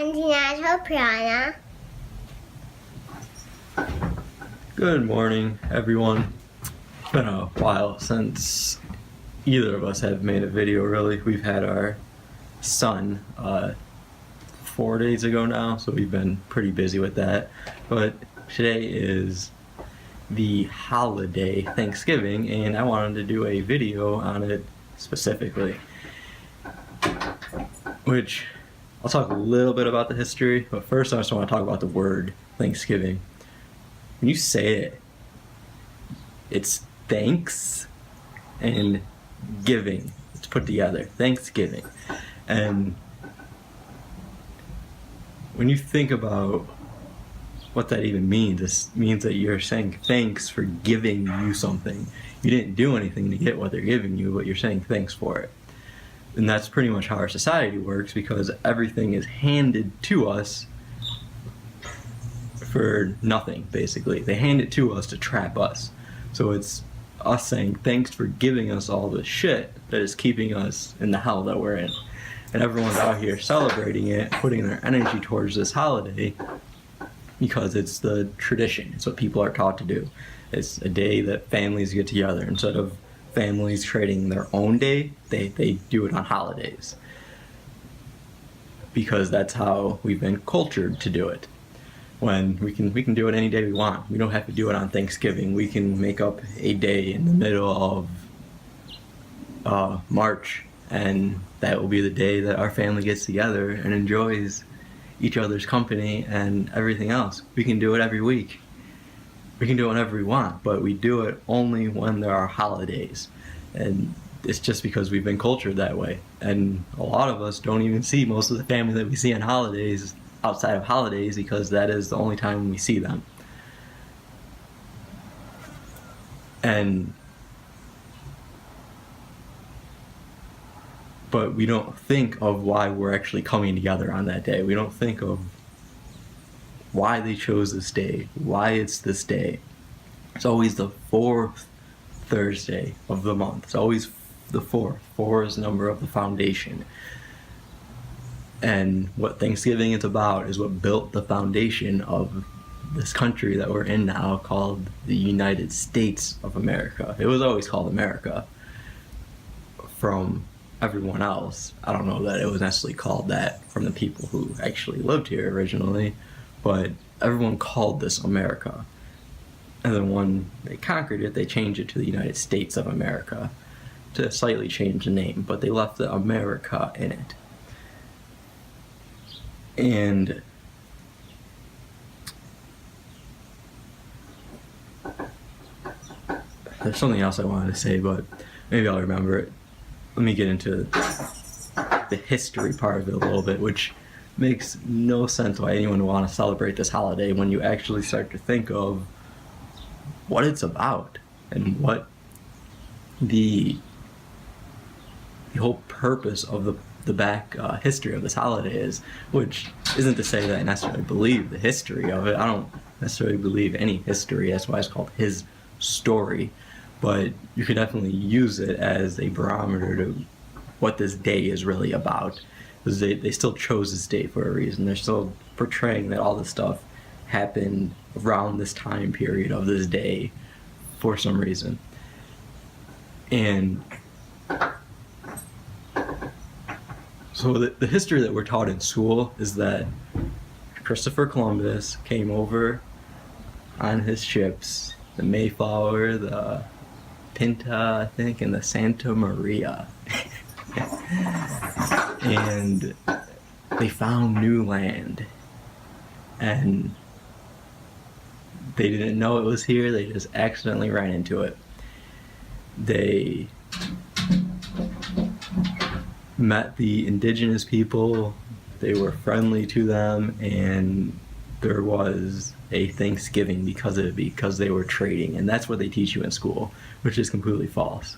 Piranha. Good morning, everyone. It's been a while since either of us have made a video, really. We've had our son 4 days ago now, so we've been pretty busy with that. But today is the holiday Thanksgiving, and I wanted to do a video on it specifically. Which, I'll talk a little bit about the history, but first I just want to talk about the word Thanksgiving. When you say it, it's thanks and giving. It's put together. Thanksgiving. And when you think about what that even means, it means that you're saying thanks for giving you something. You didn't do anything to get what they're giving you, but you're saying thanks for it. And that's pretty much how our society works, because everything is handed to us for nothing, basically. They hand it to us to trap us. So it's us saying thanks for giving us all the shit that is keeping us in the hell that we're in. And everyone's out here celebrating it, putting their energy towards this holiday because it's the tradition. It's what people are taught to do. It's a day that families get together. Instead of families trading their own day, they do it on holidays. Because that's how we've been cultured to do it. When we can do it any day we want. We don't have to do it on Thanksgiving. We can make up a day in the middle of March, and that will be the day that our family gets together and enjoys each other's company and everything else. We can do it every week. We can do it whenever we want, but we do it only when there are holidays. And it's just because we've been cultured that way. And a lot of us don't even see most of the family that we see on holidays outside of holidays, because that is the only time we see them. But we don't think of why we're actually coming together on that day. We don't think of why they chose this day, why it's this day. It's always the fourth Thursday of the month. It's always the fourth. 4 is the number of the foundation. And what Thanksgiving is about is what built the foundation of this country that we're in now, called the United States of America. It was always called America from everyone else. I don't know that it was necessarily called that from the people who actually lived here originally, but everyone called this America. And then when they conquered it, they changed it to the United States of America to slightly change the name, but they left the America in it. And there's something else I wanted to say, but maybe I'll remember it. Let me get into the history part of it a little bit, which makes no sense why anyone would want to celebrate this holiday when you actually start to think of what it's about and what the whole purpose of the back history of this holiday is, which isn't to say that I necessarily believe the history of it. I don't necessarily believe any history. That's why it's called his story. But you could definitely use it as a barometer to what this day is really about. Because they still chose this day for a reason. They're still portraying that all this stuff happened around this time period of this day for some reason. And so the history that we're taught in school is that Christopher Columbus came over on his ships, the Mayflower, the Pinta, I think, and the Santa Maria. And they found new land. And they didn't know it was here, they just accidentally ran into it. They met the indigenous people, they were friendly to them, and there was a Thanksgiving because of it, because they were trading. And that's what they teach you in school, which is completely false.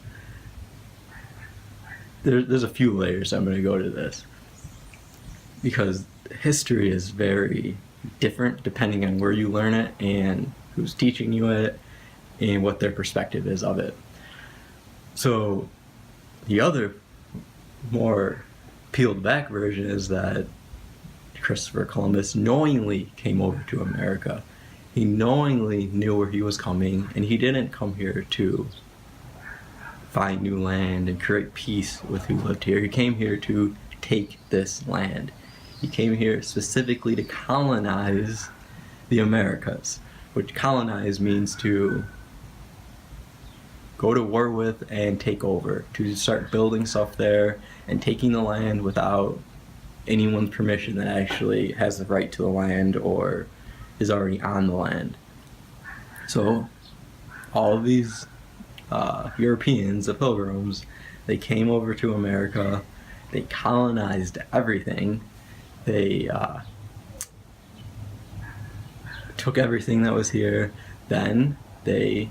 There's a few layers I'm going to go to this, because history is very different depending on where you learn it and who's teaching you it and what their perspective is of it. So the other more peeled back version is that Christopher Columbus knowingly came over to America. He knowingly knew where he was coming, and he didn't come here to find new land and create peace with who lived here. He came here to take this land. He came here specifically to colonize the Americas, which colonize means to go to war with and take over, to start building stuff there and taking the land without anyone's permission that actually has the right to the land or is already on the land. So all of these Europeans, the pilgrims, they came over to America, they colonized everything, they took everything that was here, then they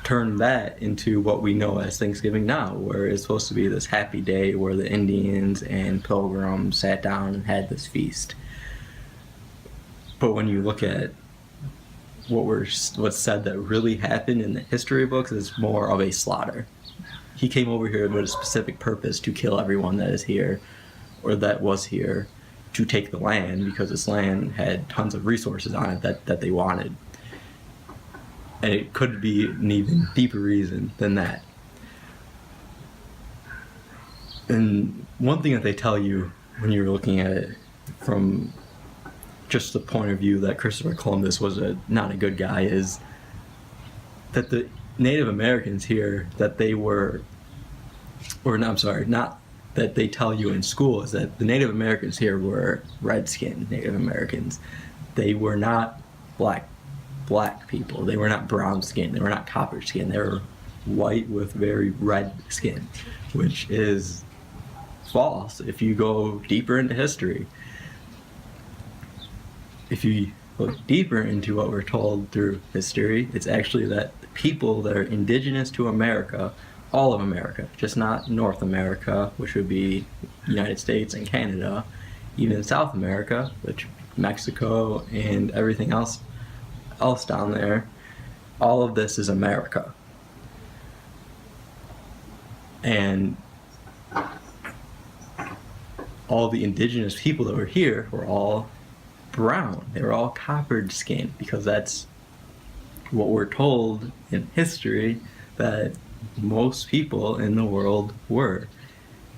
turned that into what we know as Thanksgiving now, where it's supposed to be this happy day where the Indians and pilgrims sat down and had this feast. But when you look at what's said that really happened in the history books, it's more of a slaughter. He came over here with a specific purpose to kill everyone that is here, or that was here, to take the land, because this land had tons of resources on it that they wanted. And it could be an even deeper reason than that. And one thing that they tell you when you're looking at it from just the point of view that Christopher Columbus was not a good guy is that the Native Americans here, that they were, or no, I'm sorry, not that they tell you in school, is that the Native Americans here were red-skinned Native Americans. They were not black people. They were not brown skin. They were not copper skin. They were white with very red skin, which is false if you go deeper into history. If you look deeper into what we're told through history, it's actually that the people that are indigenous to America, all of America, just not North America, which would be United States and Canada, even South America, which Mexico and everything else down there, all of this is America. And all the indigenous people that were here were all brown. They were all coppered skin, because that's what we're told in history that most people in the world were.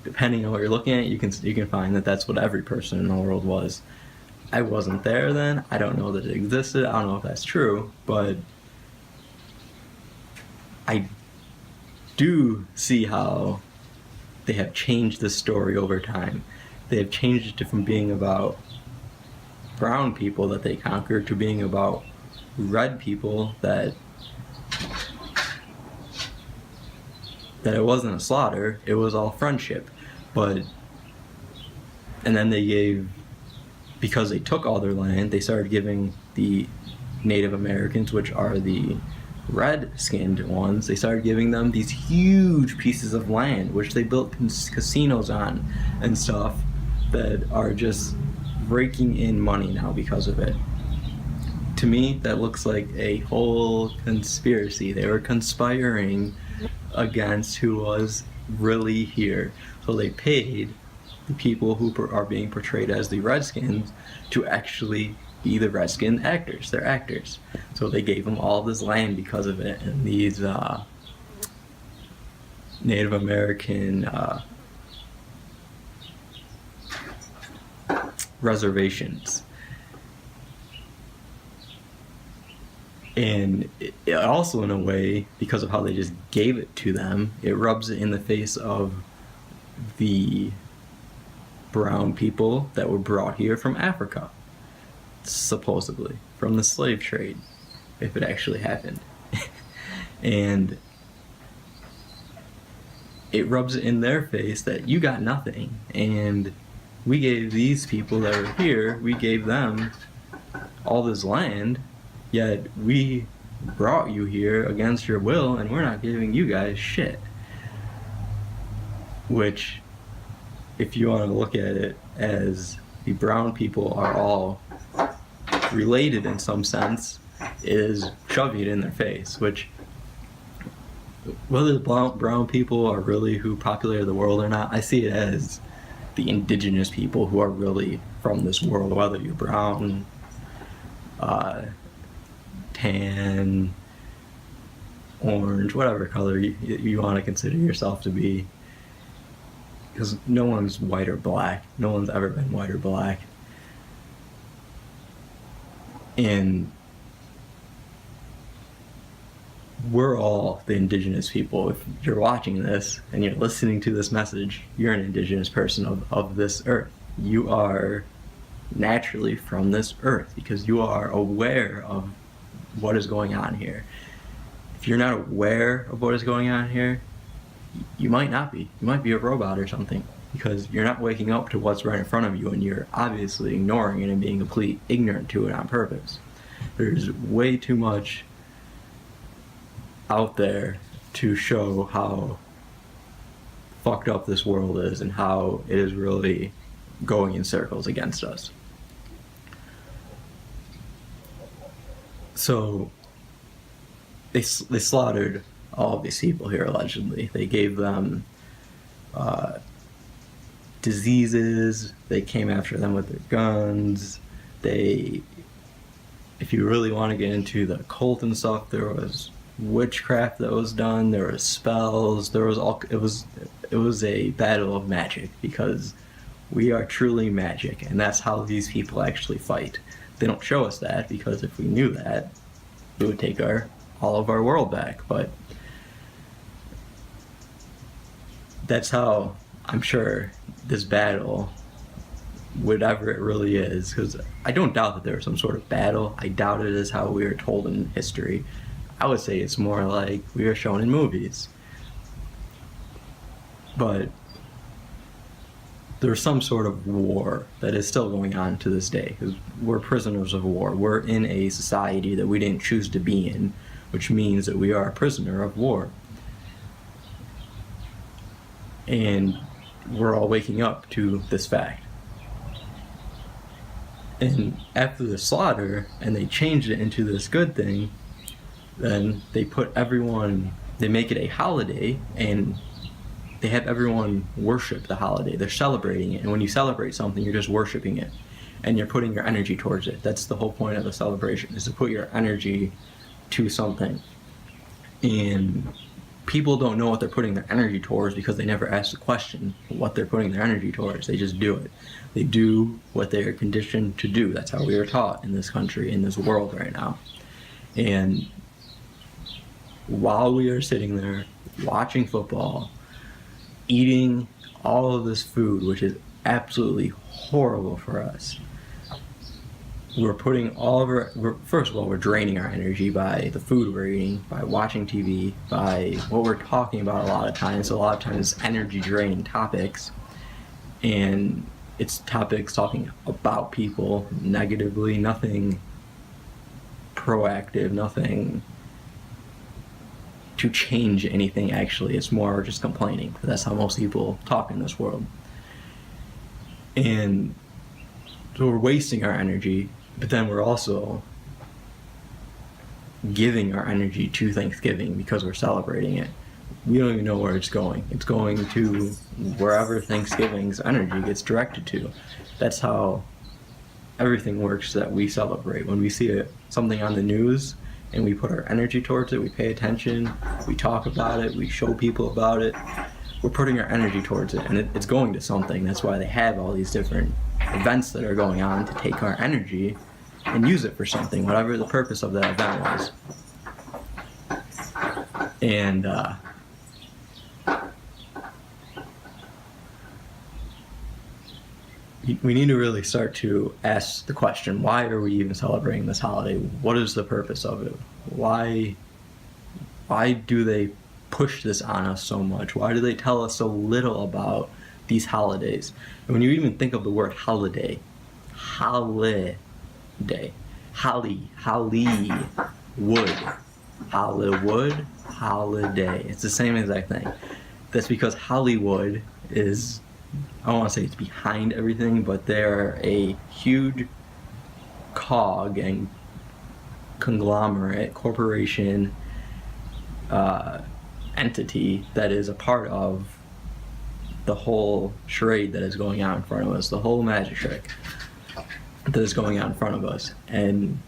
Depending on what you're looking at, you can find that that's what every person in the world was. I wasn't there then. I don't know that it existed. I don't know if that's true, but I do see how they have changed the story over time. They have changed it from being about brown people that they conquered to being about red people that it wasn't a slaughter, it was all friendship. And then they gave, because they took all their land, they started giving the Native Americans, which are the red-skinned ones, they started giving them these huge pieces of land, which they built casinos on and stuff, that are just raking in money now because of it. To me, that looks like a whole conspiracy. They were conspiring against who was really here. So they paid the people who are being portrayed as the Redskins to actually be the Redskin actors. They're actors. So they gave them all this land because of it, and these Native American reservations. And it also, in a way, because of how they just gave it to them, it rubs it in the face of the brown people that were brought here from Africa, supposedly, from the slave trade, if it actually happened. And it rubs it in their face that you got nothing, and we gave these people that were here, we gave them all this land, yet we brought you here against your will, and we're not giving you guys shit. Which, if you want to look at it as the brown people are all related in some sense, is shoving it in their face, which whether the brown people are really who populated the world or not, I see it as the indigenous people who are really from this world, whether you're brown, tan, orange, whatever color you want to consider yourself to be. Because no one's white or black. No one's ever been white or black. And we're all the indigenous people. If you're watching this and you're listening to this message, you're an indigenous person of this earth. You are naturally from this earth because you are aware of what is going on here. If you're not aware of what is going on here, you might not be. You might be a robot or something because you're not waking up to what's right in front of you and you're obviously ignoring it and being complete ignorant to it on purpose. There's way too much out there to show how fucked up this world is and how it is really going in circles against us. So they slaughtered all of these people here allegedly. They gave them diseases. They came after them with their guns. If you really want to get into the cult and stuff, there was witchcraft that was done. There was spells. There was it was a battle of magic because we are truly magic, and that's how these people actually fight. They don't show us that because if we knew that, it would take all of our world back. But that's how I'm sure this battle, whatever it really is, because I don't doubt that there was some sort of battle. I doubt it is how we are told in history. I would say it's more like we are shown in movies. But there's some sort of war that is still going on to this day, because we're prisoners of war. We're in a society that we didn't choose to be in, which means that we are a prisoner of war. And we're all waking up to this fact. And after the slaughter, and they changed it into this good thing, then they make it a holiday, and they have everyone worship the holiday. They're celebrating it. And when you celebrate something, you're just worshiping it. And you're putting your energy towards it. That's the whole point of the celebration, is to put your energy to something. And people don't know what they're putting their energy towards because they never ask the question what they're putting their energy towards. They just do it. They do what they are conditioned to do. That's how we are taught in this country, in this world right now. And while we are sitting there watching football, eating all of this food, which is absolutely horrible for us, we're putting all of first of all, we're draining our energy by the food we're eating, by watching TV, by what we're talking about a lot of times. A lot of times it's energy draining topics, and it's topics talking about people negatively, nothing proactive, nothing to change anything actually. It's more just complaining. That's how most people talk in this world. And so we're wasting our energy, but then we're also giving our energy to Thanksgiving because we're celebrating it. We don't even know where it's going. It's going to wherever Thanksgiving's energy gets directed to. That's how everything works that we celebrate. When we see something on the news and we put our energy towards it, we pay attention, we talk about it, we show people about it, we're putting our energy towards it, and it's going to something. That's why they have all these different events that are going on, to take our energy and use it for something, whatever the purpose of that event was. And we need to really start to ask the question, why are we even celebrating this holiday? What is the purpose of it? Why do they push this on us so much? Why do they tell us so little about these holidays? And when you even think of the word holiday, holiday, Hollywood, holiday. It's the same exact thing. That's because Hollywood is, I don't want to say it's behind everything, but they're a huge cog and conglomerate, corporation, entity that is a part of the whole charade that is going on in front of us, the whole magic trick that is going on in front of us. And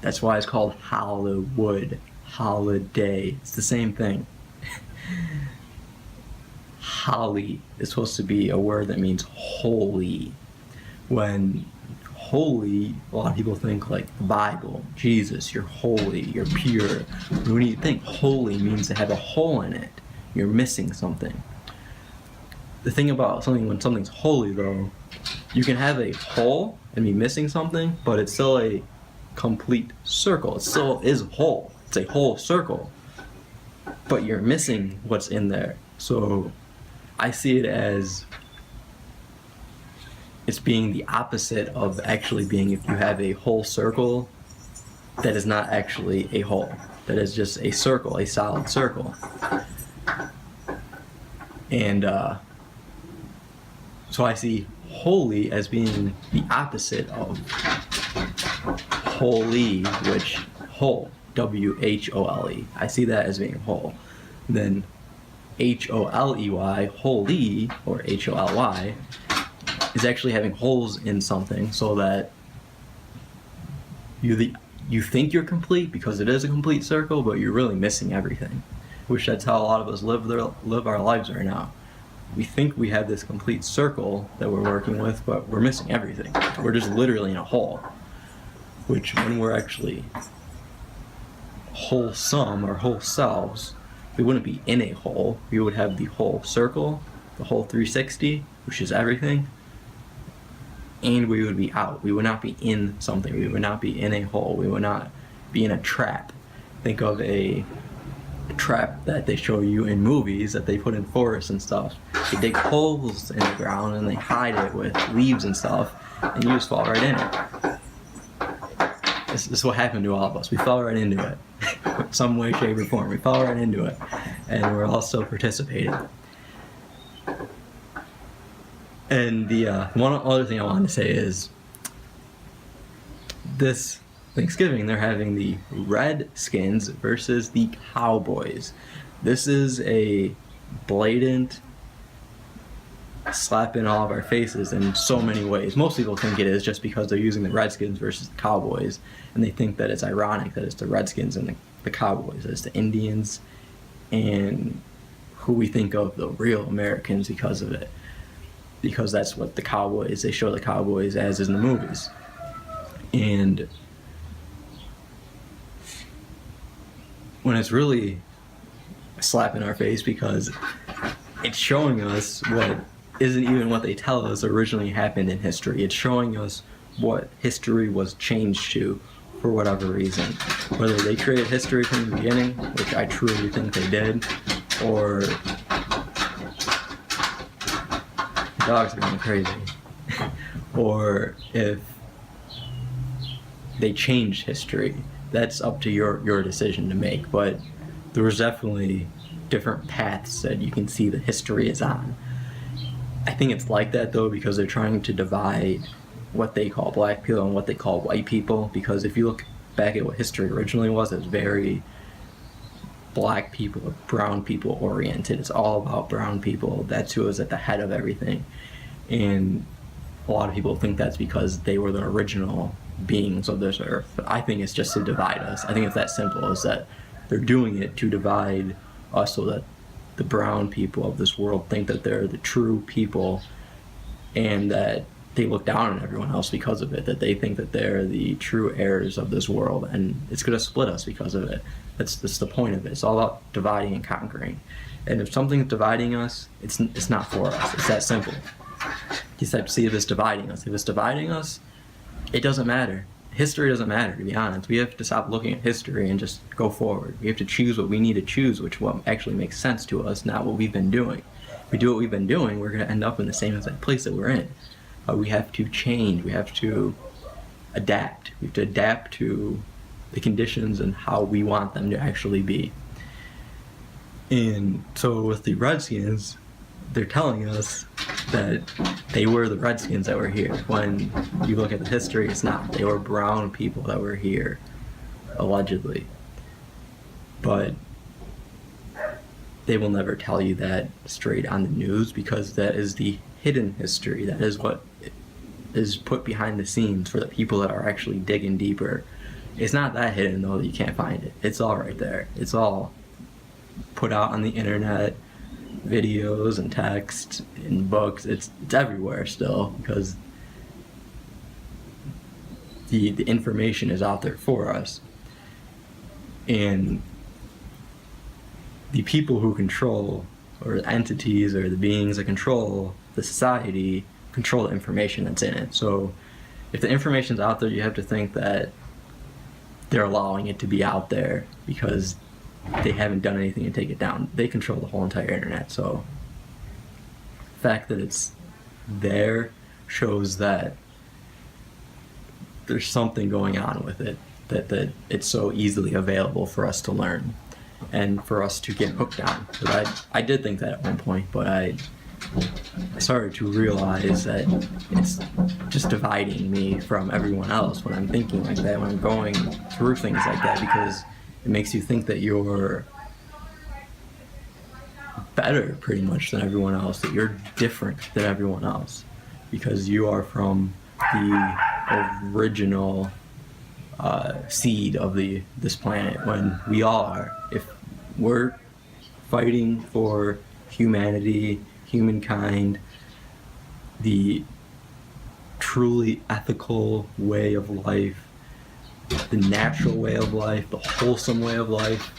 that's why it's called Hollywood, holiday. It's the same thing. Holly is supposed to be a word that means holy. When holy, a lot of people think like the Bible, Jesus, you're holy, you're pure. When you think holy means to have a hole in it, you're missing something. The thing about something, when something's holy though, you can have a hole and be missing something, but it's still a complete circle. It still is whole. It's a whole circle, but you're missing what's in there. So I see it as it's being the opposite of actually being, if you have a whole circle that is not actually a hole, that is just a circle, a solid circle. And so I see holy as being the opposite of holy, which whole, W-H-O-L-E. I see that as being whole. Then H-O-L-E-Y, holy, or H-O-L-Y, is actually having holes in something so that you think you're complete because it is a complete circle, but you're really missing everything. Which that's how a lot of us live our lives right now. We think we have this complete circle that we're working with, but we're missing everything. We're just literally in a hole. Which, when we're actually wholesome or whole selves, we wouldn't be in a hole. We would have the whole circle, the whole 360, which is everything, and we would be out. We would not be in something. We would not be in a hole. We would not be in a trap. Think of a trap that they show you in movies that they put in forests and stuff. They dig holes in the ground and they hide it with leaves and stuff, and you just fall right in it. This is what happened to all of us. We fell right into it. Some way, shape, or form. We fell right into it. And we're all still participating. And the one other thing I wanted to say is this Thanksgiving, they're having the Redskins versus the Cowboys. This is a blatant slap in all of our faces in so many ways. Most people think it is just because they're using the Redskins versus the Cowboys, and they think that it's ironic that it's the Redskins and the Cowboys, that it's the Indians and who we think of the real Americans because of it. Because that's what the Cowboys, they show the Cowboys as in the movies. And when it's really a slap in our face because it's showing us what isn't even what they tell us originally happened in history. It's showing us what history was changed to for whatever reason. Whether they created history from the beginning, which I truly think they did, or dogs are going crazy, or if they changed history. That's up to your decision to make, but there was definitely different paths that you can see the history is on. I think it's like that though because they're trying to divide what they call black people and what they call white people, because if you look back at what history originally was, it's very black people, brown people oriented. It's all about brown people. That's who was at the head of everything. And a lot of people think that's because they were the original beings of this earth. But I think it's just to divide us. I think it's that simple, is that they're doing it to divide us so that the brown people of this world think that they're the true people and that they look down on everyone else because of it, that they think that they're the true heirs of this world, and it's going to split us because of it. That's the point of it. It's all about dividing and conquering. And if something's dividing us, it's not for us. It's that simple. You just have to see if it's dividing us. If it's dividing us, it doesn't matter. History doesn't matter, to be honest. We have to stop looking at history and just go forward. We have to choose what we need to choose, what actually makes sense to us, not what we've been doing. If we do what we've been doing, we're going to end up in the same exact place that we're in. We have to change. We have to adapt. We have to adapt to the conditions and how we want them to actually be. And so with the Redskins, they're telling us that they were the Redskins that were here. When you look at the history, it's not. They were brown people that were here, allegedly. But they will never tell you that straight on the news, because that is the hidden history. That is what is put behind the scenes for the people that are actually digging deeper. It's not that hidden, though, that you can't find it. It's all right there. It's all put out on the internet, videos and text and books. It's everywhere still, because the information is out there for us. And the people who control, or the entities or the beings that control the society, control the information that's in it. So if the information's out there, you have to think that they're allowing it to be out there because they haven't done anything to take it down. They control the whole entire internet. So the fact that it's there shows that there's something going on with it, that it's so easily available for us to learn and for us to get hooked on. Because I did think that at one point, but I started to realize that it's just dividing me from everyone else when I'm thinking like that, when I'm going through things like that, because it makes you think that you're better pretty much than everyone else, that you're different than everyone else because you are from the original seed of this planet, when we all are. If we're fighting for humanity, humankind, the truly ethical way of life, the natural way of life, the wholesome way of life,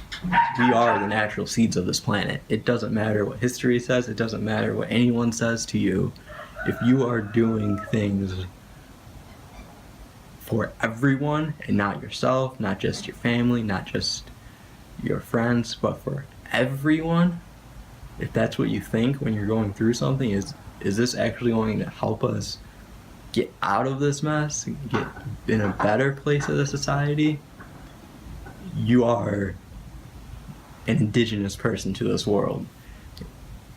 we are the natural seeds of this planet. It doesn't matter what history says, it doesn't matter what anyone says to you. If you are doing things for everyone and not yourself, not just your family, not just your friends, but for everyone, if that's what you think when you're going through something, is this actually going to help us get out of this mess, get in a better place as a society, you are an indigenous person to this world.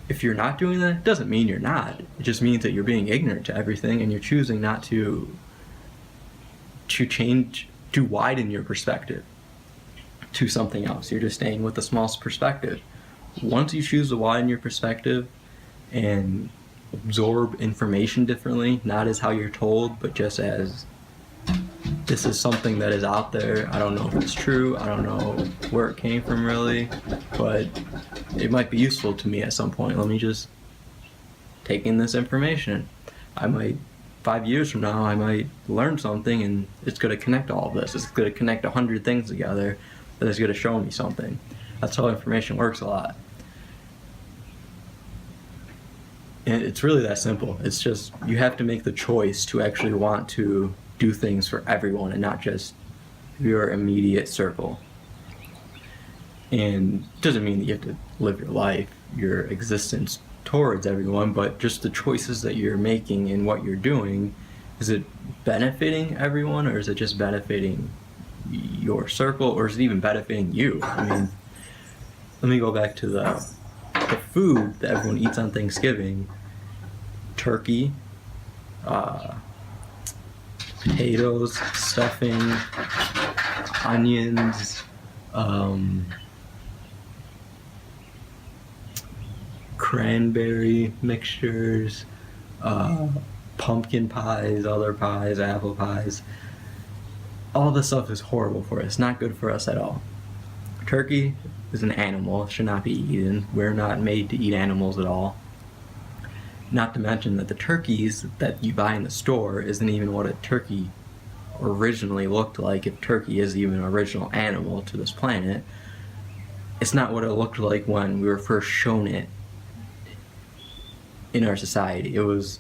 If you're not doing that, it doesn't mean you're not. It just means that you're being ignorant to everything and you're choosing not to change, to widen your perspective to something else. You're just staying with the smallest perspective. Once you choose to widen your perspective and absorb information differently, not as how you're told, but just as this is something that is out there. I don't know if it's true. I don't know where it came from really, but it might be useful to me at some point. Let me just take in this information. 5 years from now, I might learn something and it's going to connect all of this. It's going to connect 100 things together that is going to show me something. That's how information works a lot. And it's really that simple. It's just, you have to make the choice to actually want to do things for everyone and not just your immediate circle. And it doesn't mean that you have to live your life, your existence towards everyone, but just the choices that you're making and what you're doing. Is it benefiting everyone, or is it just benefiting your circle, or is it even benefiting you? I mean, let me go back to the food that everyone eats on Thanksgiving. Turkey, potatoes, stuffing, onions, cranberry mixtures, pumpkin pies, other pies, apple pies. All this stuff is horrible for us. It's not good for us at all. Turkey is an animal. It should not be eaten. We're not made to eat animals at all. Not to mention that the turkeys that you buy in the store isn't even what a turkey originally looked like. If turkey is even an original animal to this planet, it's not what it looked like when we were first shown it in our society.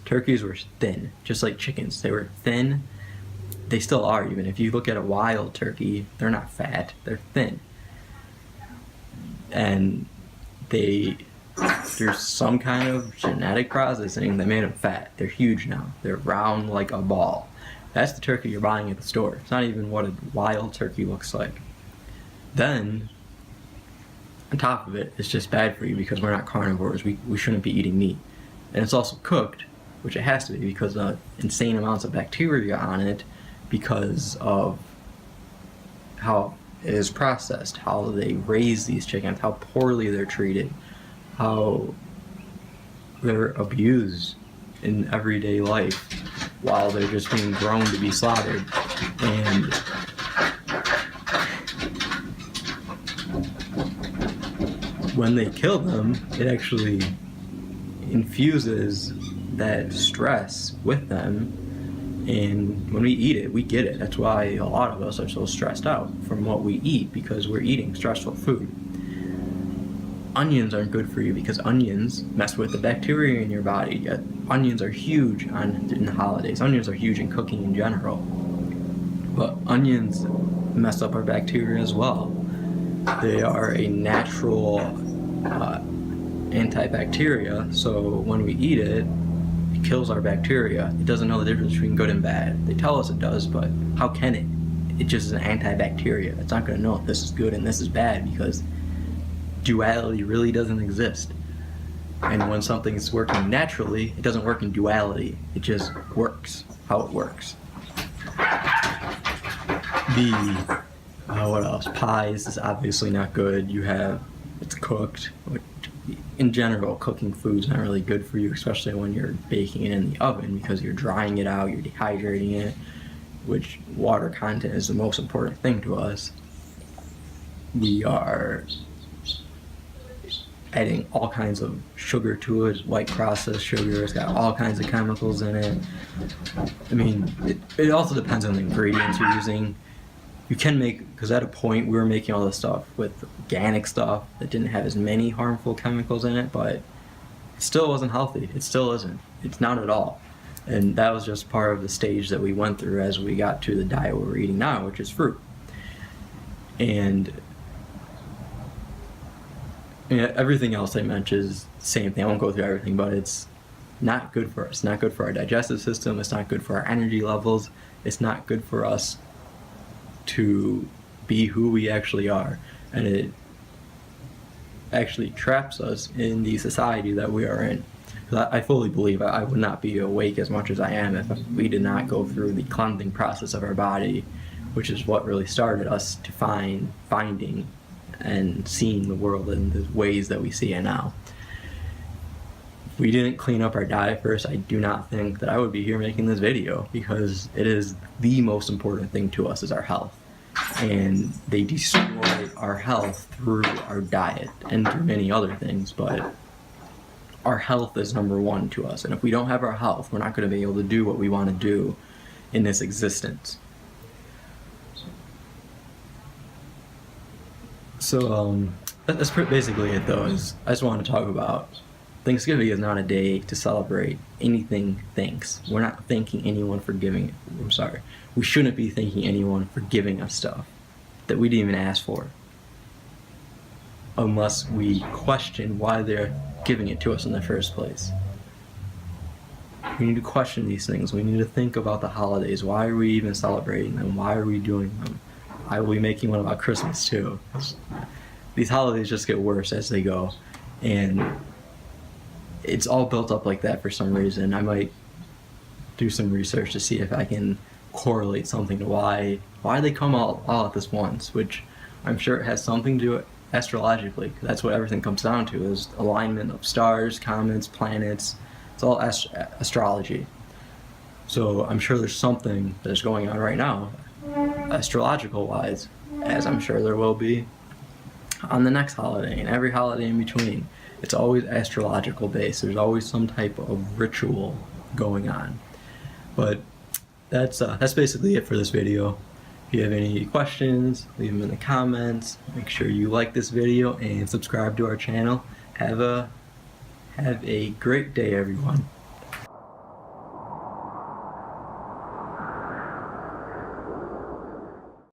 Turkeys were thin, just like chickens. They were thin. They still are, even. If you look at a wild turkey, they're not fat, they're thin. And there's some kind of genetic processing that made them fat. They're huge now. They're round like a ball. That's the turkey you're buying at the store. It's not even what a wild turkey looks like. Then, on top of it, it's just bad for you because we're not carnivores. We shouldn't be eating meat. And it's also cooked, which it has to be because of insane amounts of bacteria on it because of how it is processed, how they raise these chickens, how poorly they're treated, how they're abused in everyday life while they're just being grown to be slaughtered. And when they kill them, it actually infuses that stress with them, and when we eat it, we get it. That's why a lot of us are so stressed out from what we eat, because we're eating stressful food. Onions aren't good for you because onions mess with the bacteria in your body. Yet onions are huge in the holidays. Onions are huge in cooking in general, but onions mess up our bacteria as well. They are a natural antibacteria, so when we eat it, it kills our bacteria. It doesn't know the difference between good and bad. They tell us it does, but how can it? It just is an antibacteria. It's not going to know if this is good and this is bad, because duality really doesn't exist. And when something is working naturally, it doesn't work in duality. It just works how it works. What else? Pies is obviously not good. It's cooked. In general, cooking food's not really good for you, especially when you're baking it in the oven, because you're drying it out, you're dehydrating it, which water content is the most important thing to us. We are adding all kinds of sugar to it, white processed sugar. It's got all kinds of chemicals in it. I mean, it also depends on the ingredients you're using. You can make, because at a point we were making all this stuff with organic stuff that didn't have as many harmful chemicals in it, but it still wasn't healthy. It still isn't. It's not at all. And that was just part of the stage that we went through as we got to the diet we're eating now, which is fruit. And everything else I mentioned is the same thing. I won't go through everything, but it's not good for us. It's not good for our digestive system. It's not good for our energy levels. It's not good for us to be who we actually are. And it actually traps us in the society that we are in. I fully believe I would not be awake as much as I am if we did not go through the cleansing process of our body, which is what really started us to finding and seeing the world in the ways that we see it now. If we didn't clean up our diet first, I do not think that I would be here making this video, because it is the most important thing to us is our health. And they destroy our health through our diet and through many other things, but our health is number one to us. And if we don't have our health, we're not going to be able to do what we want to do in this existence. So that's basically it, though. I just want to talk about Thanksgiving is not a day to celebrate anything thanks. We're not thanking anyone for giving. I'm sorry. We shouldn't be thanking anyone for giving us stuff that we didn't even ask for, unless we question why they're giving it to us in the first place. We need to question these things. We need to think about the holidays. Why are we even celebrating them? Why are we doing them? I will be making one about Christmas too. These holidays just get worse as they go, and it's all built up like that for some reason. I might do some research to see if I can correlate something to why they come all at this once, which I'm sure it has something to do astrologically. That's what everything comes down to, is alignment of stars, comets, planets. It's all astrology. So I'm sure there's something that's going on right now, astrological wise, as I'm sure there will be on the next holiday and every holiday in between. It's always astrological based. There's always some type of ritual going on. But that's basically it for this video. If you have any questions, leave them in the comments. Make sure you like this video and subscribe to our channel. Have a great day, everyone.